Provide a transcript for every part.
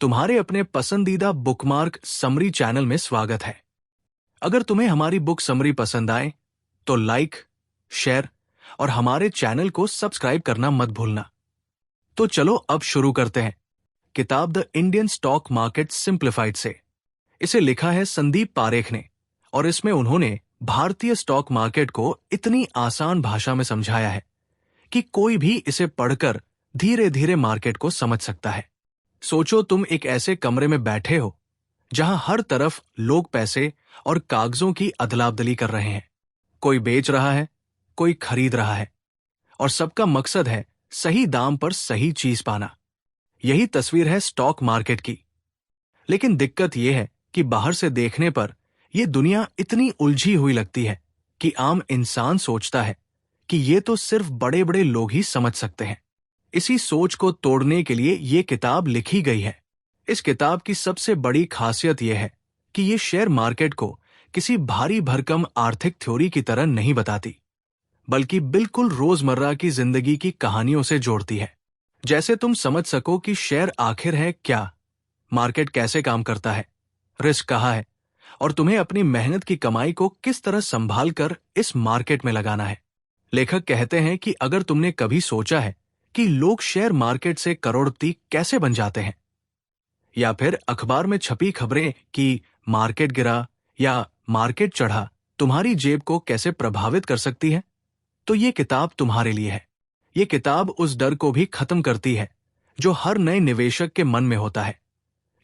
तुम्हारे अपने पसंदीदा बुकमार्क समरी चैनल में स्वागत है। अगर तुम्हें हमारी बुक समरी पसंद आए तो लाइक, शेयर और हमारे चैनल को सब्सक्राइब करना मत भूलना। तो चलो अब शुरू करते हैं। किताब the Indian stock market simplified से। इसे लिखा है संदीप पारेख ने और इसमें उन्होंने भारतीय स्टॉक मार्केट को इतनी आसान भाषा में समझाया है कि कोई भी इसे पढ़कर धीरे धीरे मार्केट को समझ सकता है। सोचो तुम एक ऐसे कमरे में बैठे हो जहां हर तरफ लोग पैसे और कागजों की अदला-बदली कर रहे हैं। कोई बेच रहा है, कोई खरीद रहा है और सबका मकसद है सही दाम पर सही चीज पाना। यही तस्वीर है स्टॉक मार्केट की। लेकिन दिक्कत यह है कि बाहर से देखने पर यह दुनिया इतनी उलझी हुई लगती है कि आम इंसान सोचता है कि ये तो सिर्फ बड़े बड़े लोग ही समझ सकते हैं। इसी सोच को तोड़ने के लिए ये किताब लिखी गई है। इस किताब की सबसे बड़ी खासियत यह है कि ये शेयर मार्केट को किसी भारी भरकम आर्थिक थ्योरी की तरह नहीं बताती, बल्कि बिल्कुल रोजमर्रा की जिंदगी की कहानियों से जोड़ती है। जैसे तुम समझ सको कि शेयर आखिर है क्या, मार्केट कैसे काम करता है, रिस्क कहाँ है और तुम्हें अपनी मेहनत की कमाई को किस तरह संभाल कर इस मार्केट में लगाना है। लेखक कहते हैं कि अगर तुमने कभी सोचा है कि लोग शेयर मार्केट से करोड़पति कैसे बन जाते हैं, या फिर अखबार में छपी खबरें कि मार्केट गिरा या मार्केट चढ़ा तुम्हारी जेब को कैसे प्रभावित कर सकती है, तो ये किताब तुम्हारे लिए है। ये किताब उस डर को भी खत्म करती है जो हर नए निवेशक के मन में होता है,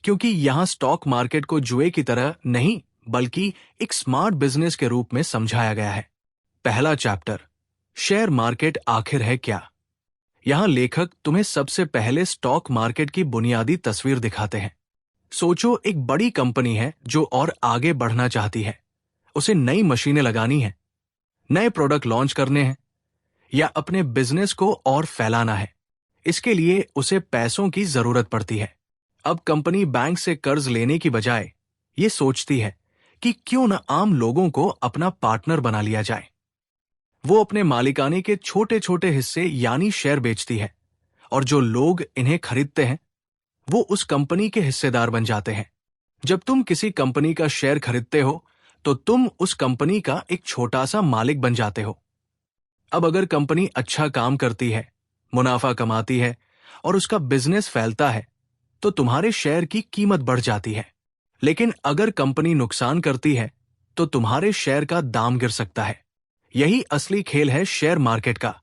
क्योंकि यहां स्टॉक मार्केट को जुए की तरह नहीं बल्कि एक स्मार्ट बिजनेस के रूप में समझाया गया है। पहला चैप्टर, शेयर मार्केट आखिर है क्या। यहां लेखक तुम्हें सबसे पहले स्टॉक मार्केट की बुनियादी तस्वीर दिखाते हैं। सोचो एक बड़ी कंपनी है जो और आगे बढ़ना चाहती है। उसे नई मशीनें लगानी है, नए प्रोडक्ट लॉन्च करने हैं या अपने बिजनेस को और फैलाना है। इसके लिए उसे पैसों की जरूरत पड़ती है। अब कंपनी बैंक से कर्ज लेने की बजाय ये सोचती है कि क्यों न आम लोगों को अपना पार्टनर बना लिया जाए। वो अपने मालिकाने के छोटे छोटे हिस्से यानी शेयर बेचती है और जो लोग इन्हें खरीदते हैं वो उस कंपनी के हिस्सेदार बन जाते हैं। जब तुम किसी कंपनी का शेयर खरीदते हो तो तुम उस कंपनी का एक छोटा सा मालिक बन जाते हो। अब अगर कंपनी अच्छा काम करती है, मुनाफा कमाती है और उसका बिजनेस फैलता है तो तुम्हारे शेयर की कीमत बढ़ जाती है। लेकिन अगर कंपनी नुकसान करती है तो तुम्हारे शेयर का दाम गिर सकता है। यही असली खेल है शेयर मार्केट का।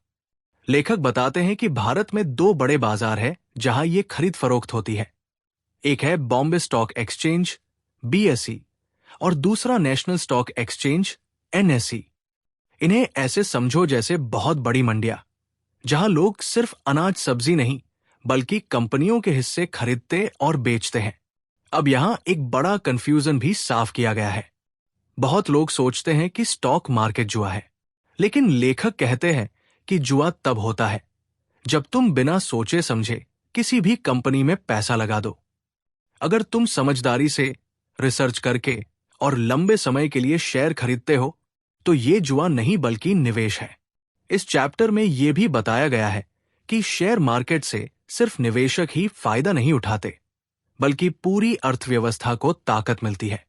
लेखक बताते हैं कि भारत में दो बड़े बाजार हैं जहां ये खरीद फरोख्त होती है। एक है बॉम्बे स्टॉक एक्सचेंज BSE और दूसरा नेशनल स्टॉक एक्सचेंज NSE। इन्हें ऐसे समझो जैसे बहुत बड़ी मंडियां, जहां लोग सिर्फ अनाज सब्जी नहीं बल्कि कंपनियों के हिस्से खरीदते और बेचते हैं। अब यहां एक बड़ा कंफ्यूजन भी साफ किया गया है। बहुत लोग सोचते हैं कि स्टॉक मार्केट जुआ है, लेकिन लेखक कहते हैं कि जुआ तब होता है जब तुम बिना सोचे समझे किसी भी कंपनी में पैसा लगा दो। अगर तुम समझदारी से रिसर्च करके और लंबे समय के लिए शेयर खरीदते हो तो ये जुआ नहीं बल्कि निवेश है। इस चैप्टर में यह भी बताया गया है कि शेयर मार्केट से सिर्फ निवेशक ही फायदा नहीं उठाते, बल्कि पूरी अर्थव्यवस्था को ताकत मिलती है।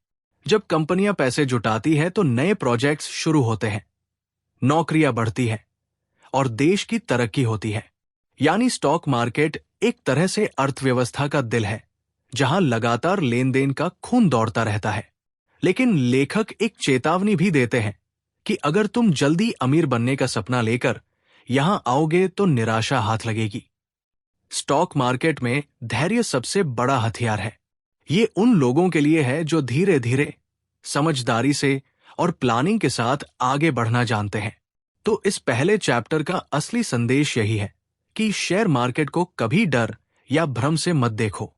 जब कंपनियां पैसे जुटाती है तो नए प्रोजेक्ट्स शुरू होते हैं, नौकरियां बढ़ती है और देश की तरक्की होती है। यानी स्टॉक मार्केट एक तरह से अर्थव्यवस्था का दिल है, जहां लगातार लेन देन का खून दौड़ता रहता है। लेकिन लेखक एक चेतावनी भी देते हैं कि अगर तुम जल्दी अमीर बनने का सपना लेकर यहां आओगे तो निराशा हाथ लगेगी। स्टॉक मार्केट में धैर्य सबसे बड़ा हथियार है। ये उन लोगों के लिए है जो धीरे धीरे, समझदारी से और प्लानिंग के साथ आगे बढ़ना जानते हैं। तो इस पहले चैप्टर का असली संदेश यही है कि शेयर मार्केट को कभी डर या भ्रम से मत देखो।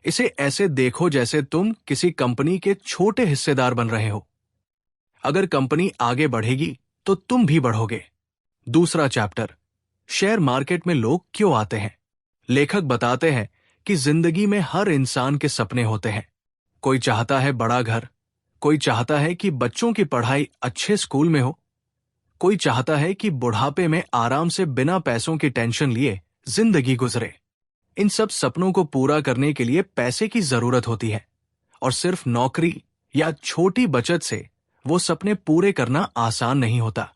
इसे ऐसे देखो जैसे तुम किसी कंपनी के छोटे हिस्सेदार बन रहे हो। अगर कंपनी आगे बढ़ेगी तो तुम भी बढ़ोगे। दूसरा चैप्टर, शेयर मार्केट में लोग क्यों आते हैं। लेखक बताते हैं कि जिंदगी में हर इंसान के सपने होते हैं। कोई चाहता है बड़ा घर, कोई चाहता है कि बच्चों की पढ़ाई अच्छे स्कूल में हो, कोई चाहता है कि बुढ़ापे में आराम से बिना पैसों की टेंशन लिए जिंदगी गुजरे। इन सब सपनों को पूरा करने के लिए पैसे की जरूरत होती है, और सिर्फ नौकरी या छोटी बचत से वो सपने पूरे करना आसान नहीं होता।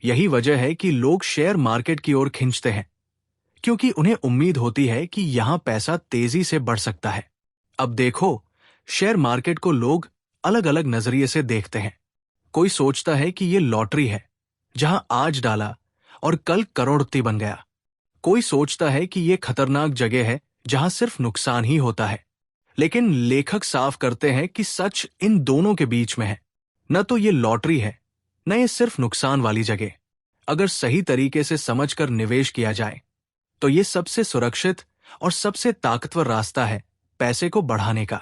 यही वजह है कि लोग शेयर मार्केट की ओर खिंचते हैं, क्योंकि उन्हें उम्मीद होती है कि यहां पैसा तेजी से बढ़ सकता है। अब देखो, शेयर मार्केट को लोग अलग अलग नजरिए से देखते हैं। कोई सोचता है कि ये लॉटरी है, जहां आज डाला और कल करोड़पति बन गया। कोई सोचता है कि ये खतरनाक जगह है जहां सिर्फ नुकसान ही होता है। लेकिन लेखक साफ करते हैं कि सच इन दोनों के बीच में है। न तो ये लॉटरी है, न ये सिर्फ नुकसान वाली जगह। अगर सही तरीके से समझकर निवेश किया जाए तो ये सबसे सुरक्षित और सबसे ताकतवर रास्ता है पैसे को बढ़ाने का।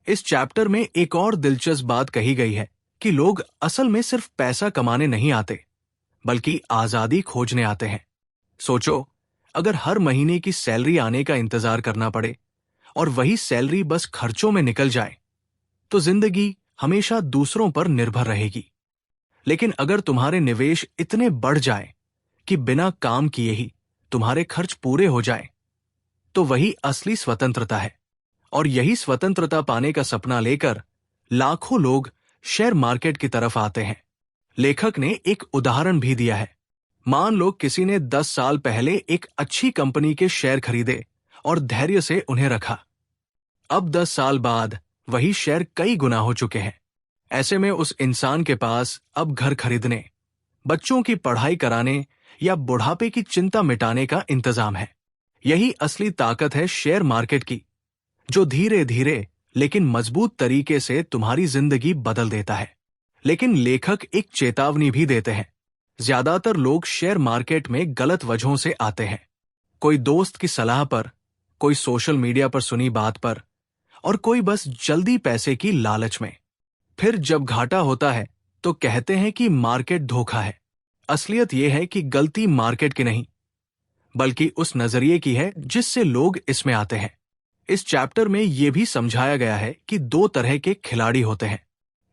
इस चैप्टर में एक और दिलचस्प बात कही गई है कि लोग असल में सिर्फ पैसा कमाने नहीं आते, बल्कि आजादी खोजने आते हैं। सोचो, अगर हर महीने की सैलरी आने का इंतजार करना पड़े और वही सैलरी बस खर्चों में निकल जाए, तो जिंदगी हमेशा दूसरों पर निर्भर रहेगी। लेकिन अगर तुम्हारे निवेश इतने बढ़ जाए कि बिना काम किए ही तुम्हारे खर्च पूरे हो जाए, तो वही असली स्वतंत्रता है। और यही स्वतंत्रता पाने का सपना लेकर लाखों लोग शेयर मार्केट की तरफ आते हैं। लेखक ने एक उदाहरण भी दिया है। मान लो किसी ने 10 साल पहले एक अच्छी कंपनी के शेयर खरीदे और धैर्य से उन्हें रखा। अब 10 साल बाद वही शेयर कई गुना हो चुके हैं। ऐसे में उस इंसान के पास अब घर खरीदने, बच्चों की पढ़ाई कराने या बुढ़ापे की चिंता मिटाने का इंतजाम है। यही असली ताकत है शेयर मार्केट की, जो धीरे धीरे लेकिन मजबूत तरीके से तुम्हारी जिंदगी बदल देता है। लेकिन लेखक एक चेतावनी भी देते हैं। ज्यादातर लोग शेयर मार्केट में गलत वजहों से आते हैं। कोई दोस्त की सलाह पर, कोई सोशल मीडिया पर सुनी बात पर, और कोई बस जल्दी पैसे की लालच में। फिर जब घाटा होता है तो कहते हैं कि मार्केट धोखा है। असलियत यह है कि गलती मार्केट की नहीं, बल्कि उस नजरिए की है जिससे लोग इसमें आते हैं। इस चैप्टर में यह भी समझाया गया है कि 2 तरह के खिलाड़ी होते हैं।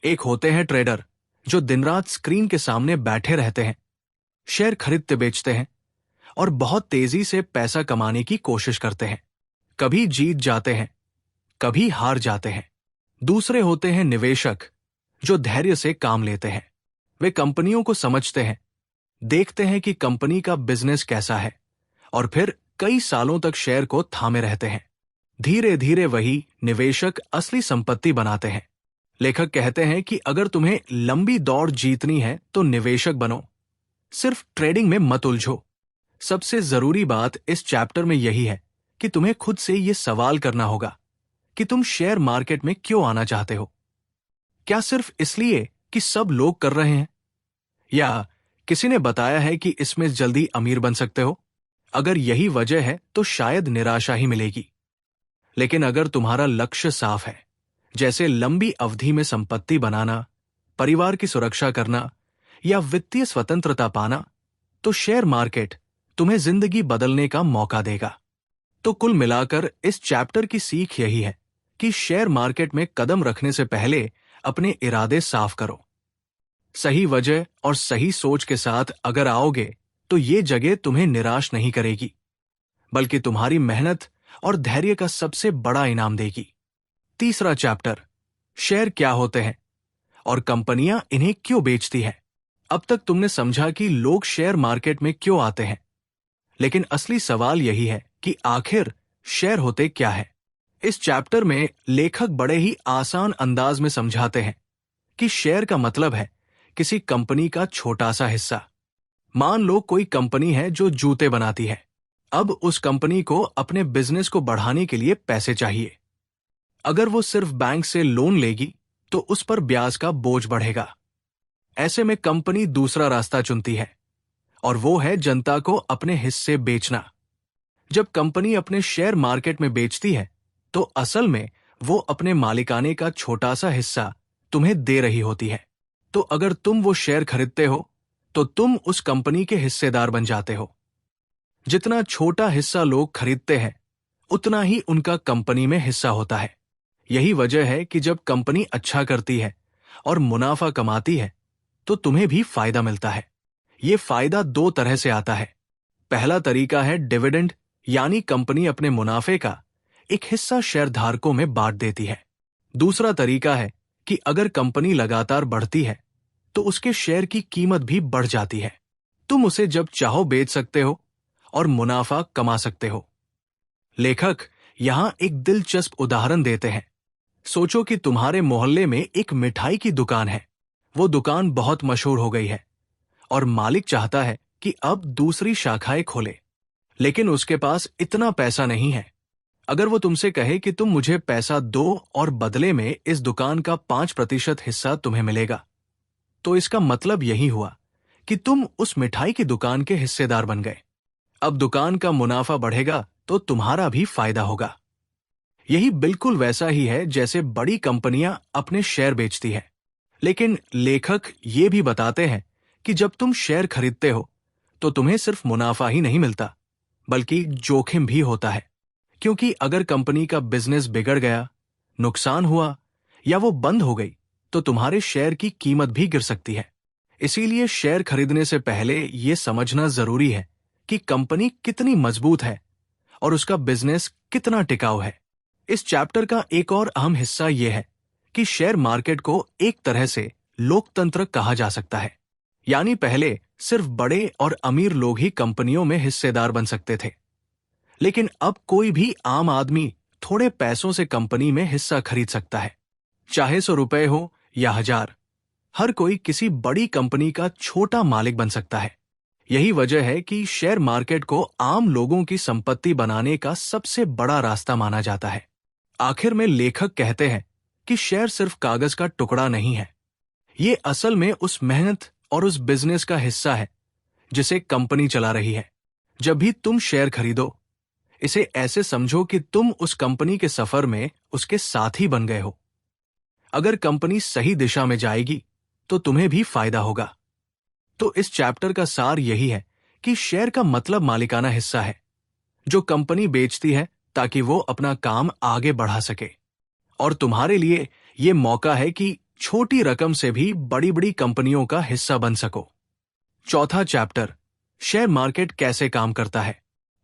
एक होते हैं ट्रेडर, जो दिन रात स्क्रीन के सामने बैठे रहते हैं, शेयर खरीदते बेचते हैं और बहुत तेजी से पैसा कमाने की कोशिश करते हैं। कभी जीत जाते हैं, कभी हार जाते हैं। दूसरे होते हैं निवेशक, जो धैर्य से काम लेते हैं। वे कंपनियों को समझते हैं, देखते हैं कि कंपनी का बिजनेस कैसा है, और फिर कई सालों तक शेयर को थामे रहते हैं। धीरे धीरे वही निवेशक असली संपत्ति बनाते हैं। लेखक कहते हैं कि अगर तुम्हें लंबी दौड़ जीतनी है तो निवेशक बनो, सिर्फ ट्रेडिंग में मत उलझो। सबसे जरूरी बात इस चैप्टर में यही है कि तुम्हें खुद से यह सवाल करना होगा कि तुम शेयर मार्केट में क्यों आना चाहते हो। क्या सिर्फ इसलिए कि सब लोग कर रहे हैं, या किसी ने बताया है कि इसमें जल्दी अमीर बन सकते हो? अगर यही वजह है तो शायद निराशा ही मिलेगी। लेकिन अगर तुम्हारा लक्ष्य साफ है, जैसे लंबी अवधि में संपत्ति बनाना, परिवार की सुरक्षा करना या वित्तीय स्वतंत्रता पाना, तो शेयर मार्केट तुम्हें जिंदगी बदलने का मौका देगा। तो कुल मिलाकर इस चैप्टर की सीख यही है कि शेयर मार्केट में कदम रखने से पहले अपने इरादे साफ करो। सही वजह और सही सोच के साथ अगर आओगे तो ये जगह तुम्हें निराश नहीं करेगी, बल्कि तुम्हारी मेहनत और धैर्य का सबसे बड़ा इनाम देगी। तीसरा चैप्टर, शेयर क्या होते हैं और कंपनियां इन्हें क्यों बेचती है। अब तक तुमने समझा कि लोग शेयर मार्केट में क्यों आते हैं, लेकिन असली सवाल यही है कि आखिर शेयर होते क्या है। इस चैप्टर में लेखक बड़े ही आसान अंदाज में समझाते हैं कि शेयर का मतलब है किसी कंपनी का छोटा सा हिस्सा। मान लो कोई कंपनी है जो जूते बनाती है। अब उस कंपनी को अपने बिजनेस को बढ़ाने के लिए पैसे चाहिए। अगर वो सिर्फ बैंक से लोन लेगी तो उस पर ब्याज का बोझ बढ़ेगा। ऐसे में कंपनी दूसरा रास्ता चुनती है, और वो है जनता को अपने हिस्से बेचना। जब कंपनी अपने शेयर मार्केट में बेचती है तो असल में वो अपने मालिकाने का छोटा सा हिस्सा तुम्हें दे रही होती है। तो अगर तुम वो शेयर खरीदते हो तो तुम उस कंपनी के हिस्सेदार बन जाते हो। जितना छोटा हिस्सा लोग खरीदते हैं, उतना ही उनका कंपनी में हिस्सा होता है। यही वजह है कि जब कंपनी अच्छा करती है और मुनाफा कमाती है तो तुम्हें भी फायदा मिलता है। ये फायदा 2 तरह से आता है। पहला तरीका है डिविडेंड यानी कंपनी अपने मुनाफे का एक हिस्सा शेयरधारकों में बांट देती है। दूसरा तरीका है कि अगर कंपनी लगातार बढ़ती है तो उसके शेयर की कीमत भी बढ़ जाती है। तुम उसे जब चाहो बेच सकते हो और मुनाफा कमा सकते हो। लेखक यहां एक दिलचस्प उदाहरण देते हैं। सोचो कि तुम्हारे मोहल्ले में एक मिठाई की दुकान है। वो दुकान बहुत मशहूर हो गई है और मालिक चाहता है कि अब दूसरी शाखाएं खोले, लेकिन उसके पास इतना पैसा नहीं है। अगर वो तुमसे कहे कि तुम मुझे पैसा दो और बदले में इस दुकान का 5% हिस्सा तुम्हें मिलेगा, तो इसका मतलब यही हुआ कि तुम उस मिठाई की दुकान के हिस्सेदार बन गए। अब दुकान का मुनाफा बढ़ेगा तो तुम्हारा भी फायदा होगा। यही बिल्कुल वैसा ही है जैसे बड़ी कंपनियां अपने शेयर बेचती है। लेकिन लेखक ये भी बताते हैं कि जब तुम शेयर खरीदते हो तो तुम्हें सिर्फ मुनाफा ही नहीं मिलता, बल्कि जोखिम भी होता है। क्योंकि अगर कंपनी का बिजनेस बिगड़ गया, नुकसान हुआ या वो बंद हो गई तो तुम्हारे शेयर की कीमत भी गिर सकती है। इसीलिए शेयर खरीदने से पहले यह समझना जरूरी है कि कंपनी कितनी मजबूत है और उसका बिजनेस कितना टिकाऊ है। इस चैप्टर का एक और अहम हिस्सा यह है कि शेयर मार्केट को एक तरह से लोकतंत्र कहा जा सकता है। यानी पहले सिर्फ बड़े और अमीर लोग ही कंपनियों में हिस्सेदार बन सकते थे, लेकिन अब कोई भी आम आदमी थोड़े पैसों से कंपनी में हिस्सा खरीद सकता है। चाहे 100 रुपए हो या 1000, हर कोई किसी बड़ी कंपनी का छोटा मालिक बन सकता है। यही वजह है कि शेयर मार्केट को आम लोगों की संपत्ति बनाने का सबसे बड़ा रास्ता माना जाता है। आखिर में लेखक कहते हैं कि शेयर सिर्फ कागज का टुकड़ा नहीं है। ये असल में उस मेहनत और उस बिजनेस का हिस्सा है जिसे कंपनी चला रही है। जब भी तुम शेयर खरीदो, इसे ऐसे समझो कि तुम उस कंपनी के सफर में उसके साथी बन गए हो। अगर कंपनी सही दिशा में जाएगी तो तुम्हें भी फायदा होगा। तो इस चैप्टर का सार यही है कि शेयर का मतलब मालिकाना हिस्सा है जो कंपनी बेचती है ताकि वो अपना काम आगे बढ़ा सके। और तुम्हारे लिए ये मौका है कि छोटी रकम से भी बड़ी बड़ी कंपनियों का हिस्सा बन सको। चौथा चैप्टर, शेयर मार्केट कैसे काम करता है।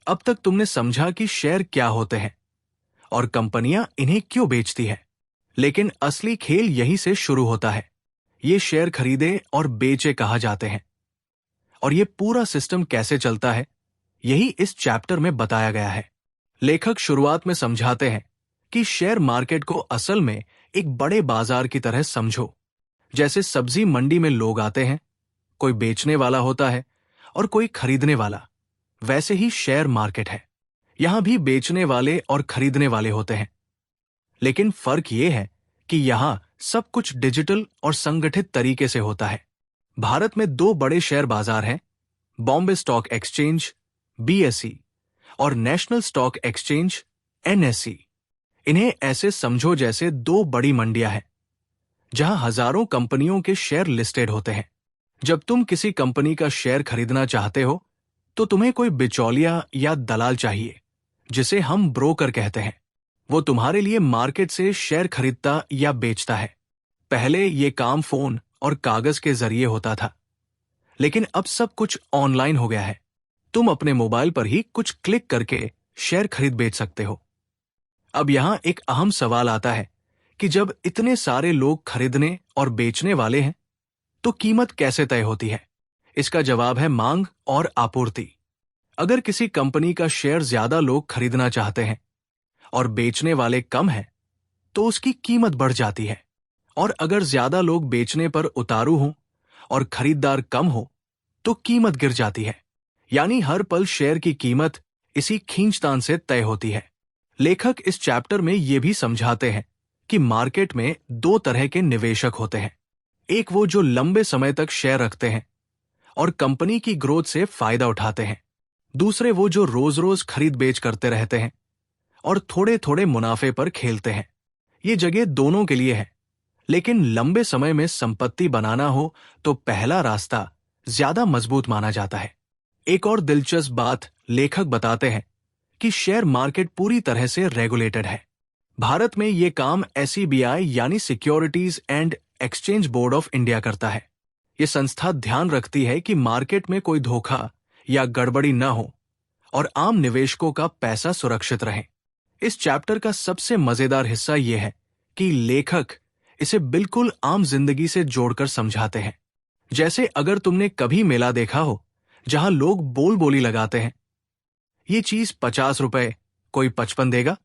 अब तक तुमने समझा कि शेयर क्या होते हैं और कंपनियां इन्हें क्यों बेचती है। लेकिन असली खेल यहीं से शुरू होता है। ये शेयर खरीदे और बेचे कहा जाते हैं, और ये पूरा सिस्टम कैसे चलता है यही इस चैप्टर में बताया गया है। लेखक शुरुआत में समझाते हैं कि शेयर मार्केट को असल में एक बड़े बाजार की तरह समझो। जैसे सब्जी मंडी में लोग आते हैं, कोई बेचने वाला होता है और कोई खरीदने वाला, वैसे ही शेयर मार्केट है। यहां भी बेचने वाले और खरीदने वाले होते हैं, लेकिन फर्क यह है कि यहां सब कुछ डिजिटल और संगठित तरीके से होता है। भारत में 2 बड़े शेयर बाजार हैं, बॉम्बे स्टॉक एक्सचेंज BSE और नेशनल स्टॉक एक्सचेंज NSE। इन्हें ऐसे समझो जैसे 2 बड़ी मंडियां हैं जहां हजारों कंपनियों के शेयर लिस्टेड होते हैं। जब तुम किसी कंपनी का शेयर खरीदना चाहते हो तो तुम्हें कोई बिचौलिया या दलाल चाहिए, जिसे हम ब्रोकर कहते हैं। वो तुम्हारे लिए मार्केट से शेयर खरीदता या बेचता है। पहले ये काम फोन और कागज के जरिए होता था, लेकिन अब सब कुछ ऑनलाइन हो गया है। तुम अपने मोबाइल पर ही कुछ क्लिक करके शेयर खरीद बेच सकते हो। अब यहां एक अहम सवाल आता है कि जब इतने सारे लोग खरीदने और बेचने वाले हैं तो कीमत कैसे तय होती है। इसका जवाब है मांग और आपूर्ति। अगर किसी कंपनी का शेयर ज्यादा लोग खरीदना चाहते हैं और बेचने वाले कम हैं, तो उसकी कीमत बढ़ जाती है। और अगर ज्यादा लोग बेचने पर उतारू हों और खरीदार कम हो तो कीमत गिर जाती है। यानी हर पल शेयर की कीमत इसी खींचतान से तय होती है। लेखक इस चैप्टर में ये भी समझाते हैं कि मार्केट में 2 तरह के निवेशक होते हैं। एक वो जो लंबे समय तक शेयर रखते हैं और कंपनी की ग्रोथ से फायदा उठाते हैं। दूसरे वो जो रोज रोज खरीद बेच करते रहते हैं और थोड़े थोड़े मुनाफे पर खेलते हैं। ये जगह दोनों के लिए है, लेकिन लंबे समय में संपत्ति बनाना हो तो पहला रास्ता ज्यादा मजबूत माना जाता है। एक और दिलचस्प बात लेखक बताते हैं कि शेयर मार्केट पूरी तरह से रेगुलेटेड है। भारत में ये काम SEBI यानी securities and exchange board of India करता है। ये संस्था ध्यान रखती है कि मार्केट में कोई धोखा या गड़बड़ी न हो और आम निवेशकों का पैसा सुरक्षित रहे। इस चैप्टर का सबसे मजेदार हिस्सा यह है कि लेखक इसे बिल्कुल आम जिंदगी से जोड़कर समझाते हैं। जैसे अगर तुमने कभी मेला देखा हो जहां लोग बोल बोली लगाते हैं, ये चीज 50 रुपए, कोई 55 देगा,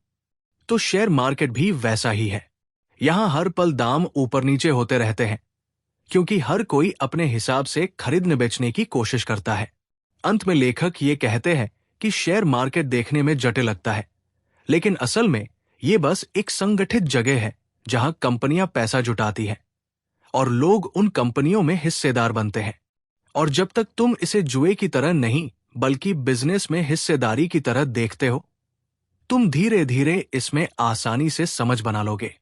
तो शेयर मार्केट भी वैसा ही है। यहां हर पल दाम ऊपर नीचे होते रहते हैं, क्योंकि हर कोई अपने हिसाब से खरीदने बेचने की कोशिश करता है। अंत में लेखक ये कहते हैं कि शेयर मार्केट देखने में जटिल लगता है, लेकिन असल में ये बस एक संगठित जगह है जहां कंपनियां पैसा जुटाती हैं और लोग उन कंपनियों में हिस्सेदार बनते हैं। और जब तक तुम इसे जुए की तरह नहीं बल्कि बिजनेस में हिस्सेदारी की तरह देखते हो, तुम धीरे धीरे इसमें आसानी से समझ बना लोगे।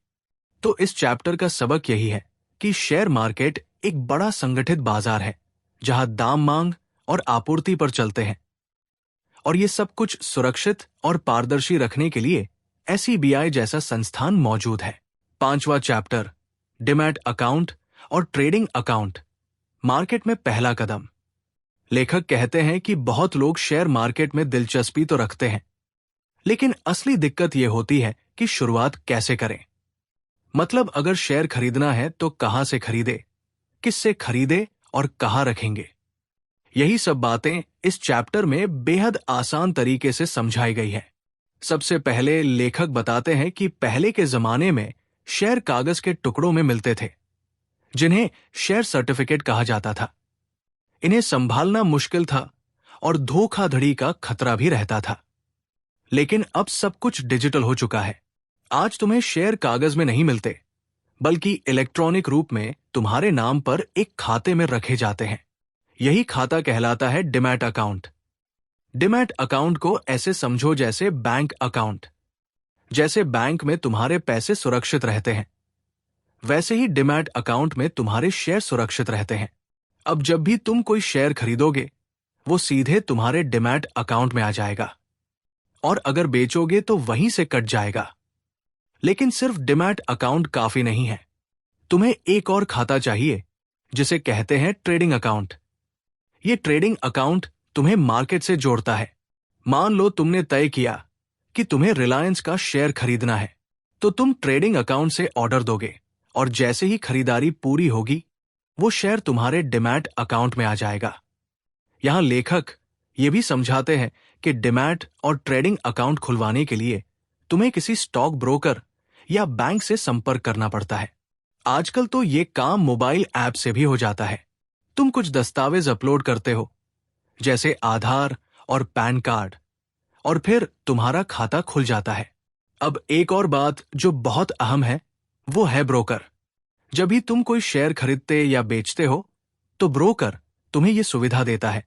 तो इस चैप्टर का सबक यही है कि शेयर मार्केट एक बड़ा संगठित बाजार है जहां दाम मांग और आपूर्ति पर चलते हैं, और ये सब कुछ सुरक्षित और पारदर्शी रखने के लिए SEBI जैसा संस्थान मौजूद है। 5वां चैप्टर, डिमैट अकाउंट और ट्रेडिंग अकाउंट, मार्केट में पहला कदम। लेखक कहते हैं कि बहुत लोग शेयर मार्केट में दिलचस्पी तो रखते हैं, लेकिन असली दिक्कत यह होती है कि शुरुआत कैसे करें। मतलब अगर शेयर खरीदना है तो कहां से खरीदे, किससे खरीदे और कहां रखेंगे। यही सब बातें इस चैप्टर में बेहद आसान तरीके से समझाई गई है। सबसे पहले लेखक बताते हैं कि पहले के जमाने में शेयर कागज के टुकड़ों में मिलते थे, जिन्हें शेयर सर्टिफिकेट कहा जाता था। इन्हें संभालना मुश्किल था और धोखाधड़ी का खतरा भी रहता था। लेकिन अब सब कुछ डिजिटल हो चुका है। आज तुम्हें शेयर कागज में नहीं मिलते, बल्कि इलेक्ट्रॉनिक रूप में तुम्हारे नाम पर एक खाते में रखे जाते हैं। यही खाता कहलाता है डिमैट अकाउंट। डिमैट अकाउंट को ऐसे समझो जैसे बैंक अकाउंट। जैसे बैंक में तुम्हारे पैसे सुरक्षित रहते हैं, वैसे ही डिमैट अकाउंट में तुम्हारे शेयर सुरक्षित रहते हैं। अब जब भी तुम कोई शेयर खरीदोगे, वो सीधे तुम्हारे डिमैट अकाउंट में आ जाएगा, और अगर बेचोगे तो वहीं से कट जाएगा। लेकिन सिर्फ डिमैट अकाउंट काफी नहीं है, तुम्हें एक और खाता चाहिए जिसे कहते हैं ट्रेडिंग अकाउंट। ये ट्रेडिंग अकाउंट तुम्हें मार्केट से जोड़ता है। मान लो तुमने तय किया कि तुम्हें रिलायंस का शेयर खरीदना है, तो तुम ट्रेडिंग अकाउंट से ऑर्डर दोगे और जैसे ही खरीदारी पूरी होगी, वो शेयर तुम्हारे डिमैट अकाउंट में आ जाएगा। यहां लेखक ये भी समझाते हैं कि डिमैट और ट्रेडिंग अकाउंट खुलवाने के लिए तुम्हें किसी स्टॉक ब्रोकर या बैंक से संपर्क करना पड़ता है। आजकल तो ये काम मोबाइल ऐप से भी हो जाता है। तुम कुछ दस्तावेज अपलोड करते हो, जैसे आधार और पैन कार्ड, और फिर तुम्हारा खाता खुल जाता है। अब एक और बात जो बहुत अहम है, वो है ब्रोकर। जब भी तुम कोई शेयर खरीदते या बेचते हो, तो ब्रोकर तुम्हें यह सुविधा देता है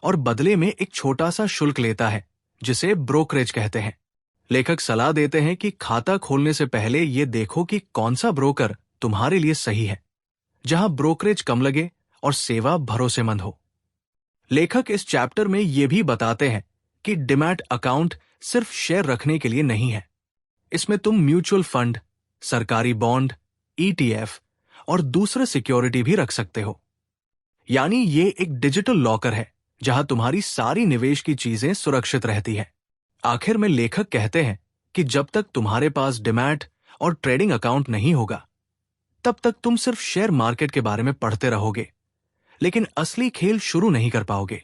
और बदले में एक छोटा सा शुल्क लेता है, जिसे ब्रोकरेज कहते हैं। लेखक सलाह देते हैं कि खाता खोलने से पहले यह देखो कि कौन सा ब्रोकर तुम्हारे लिए सही है, जहां ब्रोकरेज कम लगे और सेवा भरोसेमंद हो। लेखक इस चैप्टर में यह भी बताते हैं कि डिमैट अकाउंट सिर्फ शेयर रखने के लिए नहीं है। इसमें तुम म्यूचुअल फंड, सरकारी बॉन्ड, ETF और दूसरे सिक्योरिटी भी रख सकते हो। यानी ये एक डिजिटल लॉकर है जहां तुम्हारी सारी निवेश की चीजें सुरक्षित रहती हैं। आखिर में लेखक कहते हैं कि जब तक तुम्हारे पास डिमैट और ट्रेडिंग अकाउंट नहीं होगा, तब तक तुम सिर्फ शेयर मार्केट के बारे में पढ़ते रहोगे, लेकिन असली खेल शुरू नहीं कर पाओगे।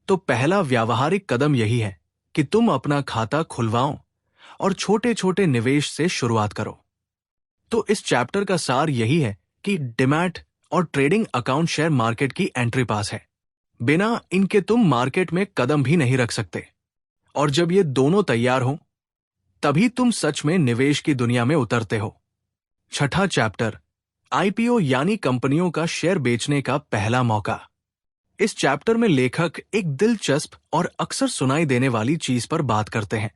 तो पहला व्यावहारिक कदम यही है कि तुम अपना खाता खुलवाओ और छोटे छोटे निवेश से शुरुआत करो। तो इस चैप्टर का सार यही है कि डिमैट और ट्रेडिंग अकाउंट शेयर मार्केट की एंट्री पास है। बिना इनके तुम मार्केट में कदम भी नहीं रख सकते, और जब ये दोनों तैयार हो, तभी तुम सच में निवेश की दुनिया में उतरते हो। 6ठा चैप्टर, IPO यानी कंपनियों का शेयर बेचने का पहला मौका। इस चैप्टर में लेखक एक दिलचस्प और अक्सर सुनाई देने वाली चीज पर बात करते हैं,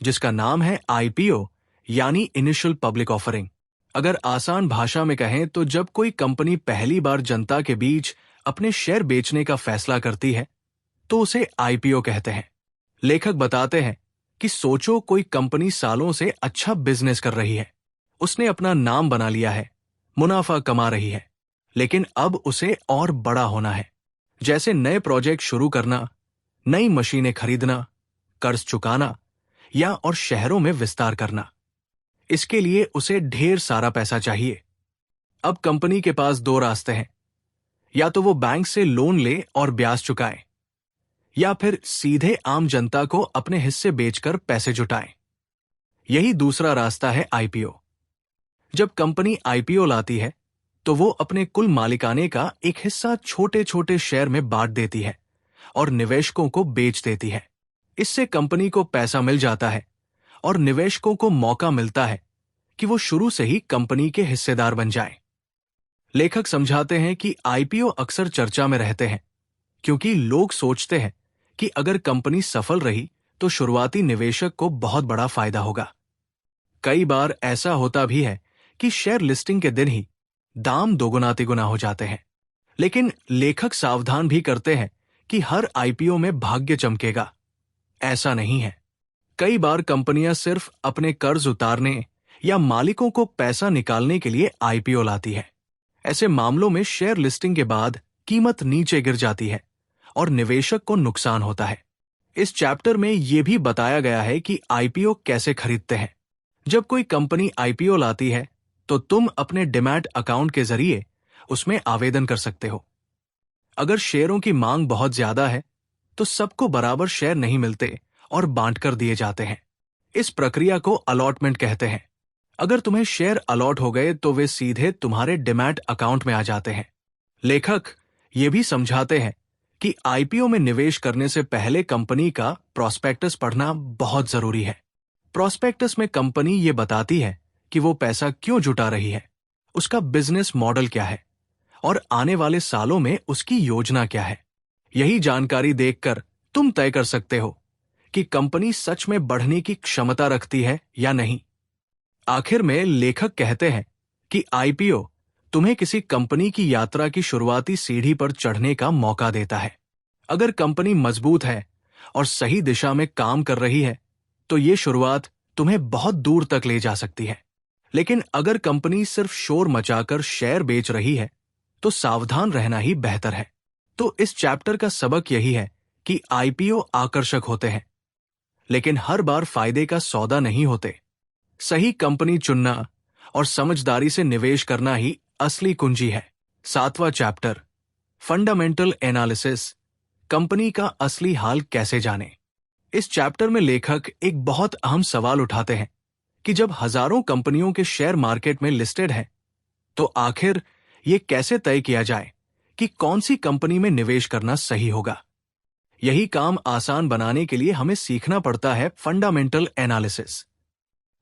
जिसका नाम है IPO यानी इनिशियल पब्लिक ऑफरिंग। अगर आसान भाषा में कहें तो जब कोई कंपनी पहली बार जनता के बीच अपने शेयर बेचने का फैसला करती है, तो उसे IPO कहते हैं। लेखक बताते हैं कि सोचो कोई कंपनी सालों से अच्छा बिजनेस कर रही है, उसने अपना नाम बना लिया है, मुनाफा कमा रही है, लेकिन अब उसे और बड़ा होना है। जैसे नए प्रोजेक्ट शुरू करना, नई मशीनें खरीदना, कर्ज चुकाना या और शहरों में विस्तार करना। इसके लिए उसे ढेर सारा पैसा चाहिए। अब कंपनी के पास दो रास्ते हैं, या तो वो बैंक से लोन ले और ब्याज चुकाए, या फिर सीधे आम जनता को अपने हिस्से बेचकर पैसे जुटाए। यही दूसरा रास्ता है आईपीओ। जब कंपनी आईपीओ लाती है तो वो अपने कुल मालिकाने का एक हिस्सा छोटे छोटे शेयर में बांट देती है और निवेशकों को बेच देती है। इससे कंपनी को पैसा मिल जाता है और निवेशकों को मौका मिलता है कि वो शुरू से ही कंपनी के हिस्सेदार बन जाएं। लेखक समझाते हैं कि आईपीओ अक्सर चर्चा में रहते हैं क्योंकि लोग सोचते हैं कि अगर कंपनी सफल रही तो शुरुआती निवेशक को बहुत बड़ा फायदा होगा। कई बार ऐसा होता भी है कि शेयर लिस्टिंग के दिन ही दाम दोगुना तिगुना हो जाते हैं। लेकिन लेखक सावधान भी करते हैं कि हर आईपीओ में भाग्य चमकेगा। ऐसा नहीं है। कई बार कंपनियां सिर्फ अपने कर्ज उतारने या मालिकों को पैसा निकालने के लिए आईपीओ लाती है। ऐसे मामलों में शेयर लिस्टिंग के बाद कीमत नीचे गिर जाती है और निवेशक को नुकसान होता है। इस चैप्टर में यह भी बताया गया है कि आईपीओ कैसे खरीदते हैं। जब कोई कंपनी आईपीओ लाती है तो तुम अपने डिमैट अकाउंट के जरिए उसमें आवेदन कर सकते हो। अगर शेयरों की मांग बहुत ज्यादा है तो सबको बराबर शेयर नहीं मिलते और बांटकर दिए जाते हैं। इस प्रक्रिया को अलॉटमेंट कहते हैं। अगर तुम्हें शेयर अलॉट हो गए तो वे सीधे तुम्हारे डिमैट अकाउंट में आ जाते हैं। लेखक ये भी समझाते हैं कि आईपीओ में निवेश करने से पहले कंपनी का प्रॉस्पेक्टस पढ़ना बहुत जरूरी है। प्रॉस्पेक्टस में कंपनी ये बताती है कि वो पैसा क्यों जुटा रही है, उसका बिजनेस मॉडल क्या है और आने वाले सालों में उसकी योजना क्या है। यही जानकारी देखकर तुम तय कर सकते हो कि कंपनी सच में बढ़ने की क्षमता रखती है या नहीं। आखिर में लेखक कहते हैं कि आईपीओ तुम्हें किसी कंपनी की यात्रा की शुरुआती सीढ़ी पर चढ़ने का मौका देता है। अगर कंपनी मजबूत है और सही दिशा में काम कर रही है तो ये शुरुआत तुम्हें बहुत दूर तक ले जा सकती है। लेकिन अगर कंपनी सिर्फ शोर मचाकर शेयर बेच रही है तो सावधान रहना ही बेहतर है। तो इस चैप्टर का सबक यही है कि आईपीओ आकर्षक होते हैं, लेकिन हर बार फायदे का सौदा नहीं होते। सही कंपनी चुनना और समझदारी से निवेश करना ही असली कुंजी है। 7वां चैप्टर, फंडामेंटल एनालिसिस, कंपनी का असली हाल कैसे जाने। इस चैप्टर में लेखक एक बहुत अहम सवाल उठाते हैं कि जब हजारों कंपनियों के शेयर मार्केट में लिस्टेड हैं, तो आखिर ये कैसे तय किया जाए कि कौन सी कंपनी में निवेश करना सही होगा। यही काम आसान बनाने के लिए हमें सीखना पड़ता है फंडामेंटल एनालिसिस।